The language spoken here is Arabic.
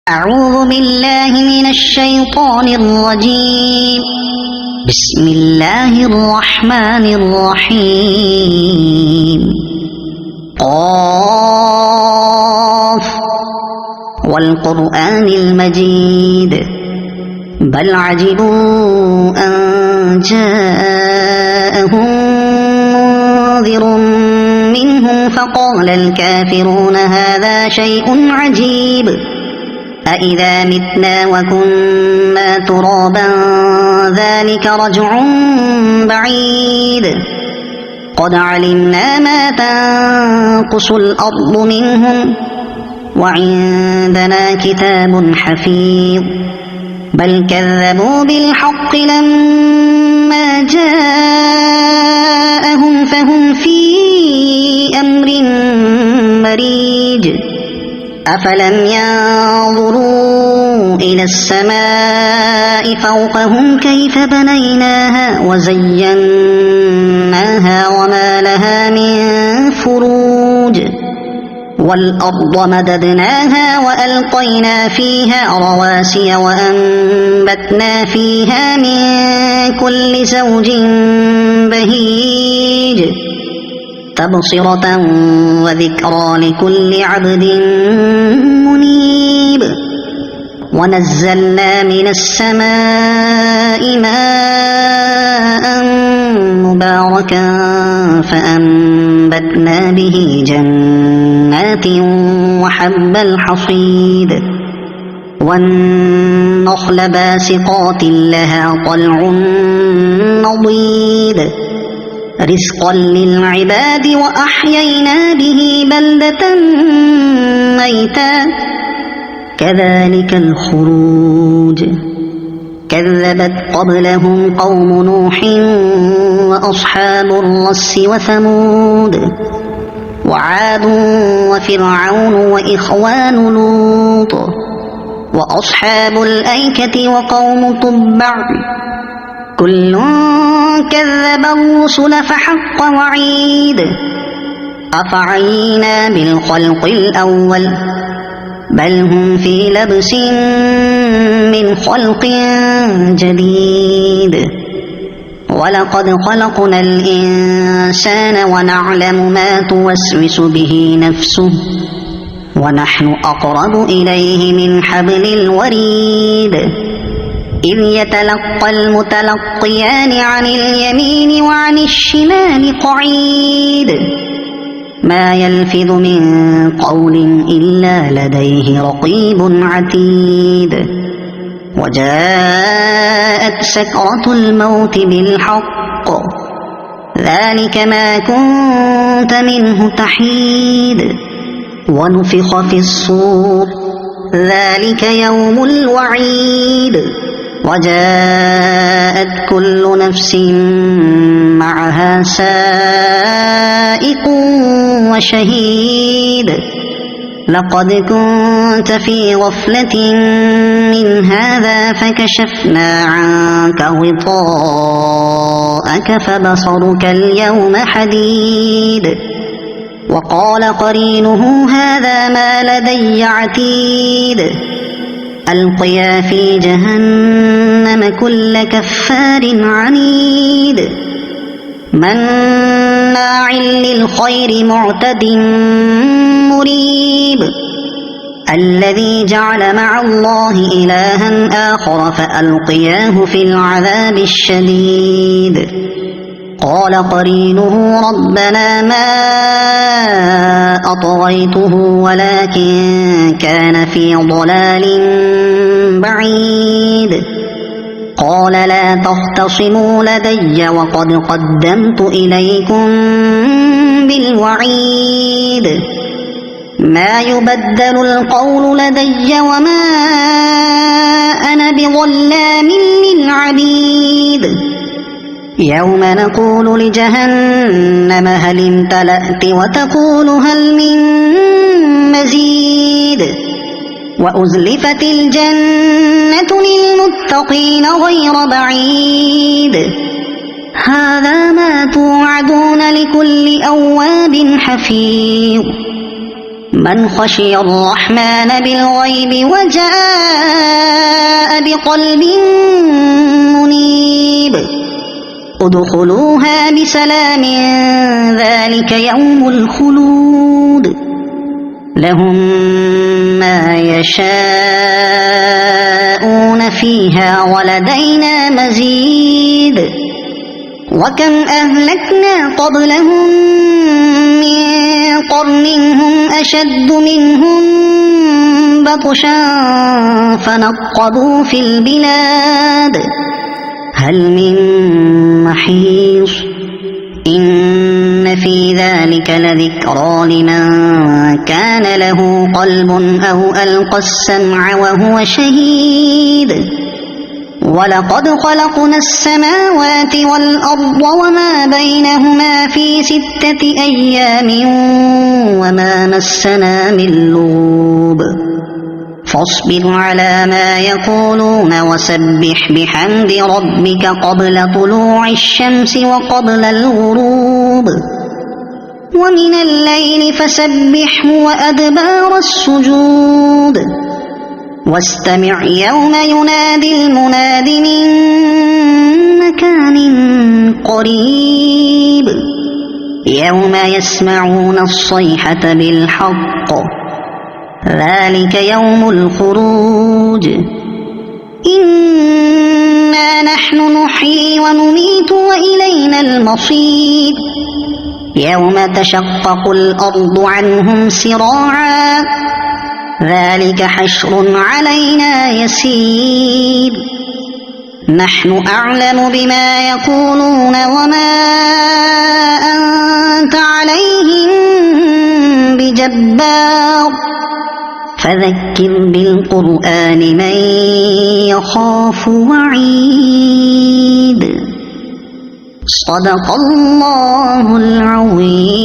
أعوذ بالله من الشيطان الرجيم. بسم الله الرحمن الرحيم. قاف والقرآن المجيد بل عجبوا أن جاءهم منذر منهم فقال الكافرون هذا شيء عجيب أإذا متنا وكنا ترابا ذلك رجع بعيد قد علمنا ما تنقص الأرض منهم وعندنا كتاب حفيظ بل كذبوا بالحق لما جاءهم فهم في أمر مريج أفلم ينظروا إلى السماء فوقهم كيف بنيناها وزيناها وما لها من فروج والأرض مددناها وألقينا فيها رواسي وأنبتنا فيها من كل زوج بهيج تبصرة وذكرى لكل عبد منيب ونزلنا من السماء ماء مباركا فأنبتنا به جنات وحب الحصيد والنخل باسقات لها طلع نضيد رزقا للعباد وأحيينا به بلدة ميتا كذلك الخروج كذبت قبلهم قوم نوح وأصحاب الرس وثمود وعاد وفرعون وإخوان لوط وأصحاب الأيكة وقوم تبع كل كذب الرسل فحق وعيد أفعينا بالخلق الأول بل هم في لبس من خلق جديد ولقد خلقنا الإنسان ونعلم ما توسوس به نفسه ونحن أقرب إليه من حبل الوريد إذ يتلقى المتلقيان عن اليمين وعن الشمال قعيد ما يلفظ من قول إلا لديه رقيب عتيد وجاءت سكرة الموت بالحق ذلك ما كنت منه تحيد ونفخ في الصور ذلك يوم الوعيد وجاءت كل نفس معها سائق وشهيد لقد كنت في غفلة من هذا فكشفنا عنك غطاءك فبصرك اليوم حديد وقال قرينه هذا ما لدي عتيد ألقيا في جهنم كل كفار عنيد مناع للخير معتد مريب الذي جعل مع الله إلها آخر فألقياه في العذاب الشديد قال قرينه ربنا ما أطغيته ولكن كان في ضلال بعيد قال لا تختصموا لدي وقد قدمت إليكم بالوعيد ما يبدل القول لدي وما أنا بظلام للعبيد يوم نقول لجهنم هل امتلأت وتقول هل من مزيد وأزلفت الجنة للمتقين غير بعيد هذا ما توعدون لكل أواب حفيظ من خشي الرحمن بالغيب وجاء بقلب منيب ادخلوها بسلام ذلك يوم الخلود لهم ما يشاءون فيها ولدينا مزيد وكم أهلكنا قبلهم من قرن هم أشد منهم بطشا فنقبوا في البلاد هل من محيص إن في ذلك لذكرى لمن كان له قلب أو ألقى السمع وهو شهيد ولقد خلقنا السماوات والأرض وما بينهما في 6 أيام وما مسنا من لغوب فاصبر على ما يقولون وسبح بحمد ربك قبل طلوع الشمس وقبل الغروب ومن الليل فسبحه وأدبار السجود واستمع يوم ينادي المناد من مكان قريب يوم يسمعون الصيحة بالحق ذلك يوم الخروج إنا نحن نحيي ونميت وإلينا المصير يوم تشقق الأرض عنهم سراعا ذلك حشر علينا يسير نحن أعلم بما يقولون وما أنت عليهم بجبار فذكر بالقرآن من يخاف وعيد صدق الله العظيم.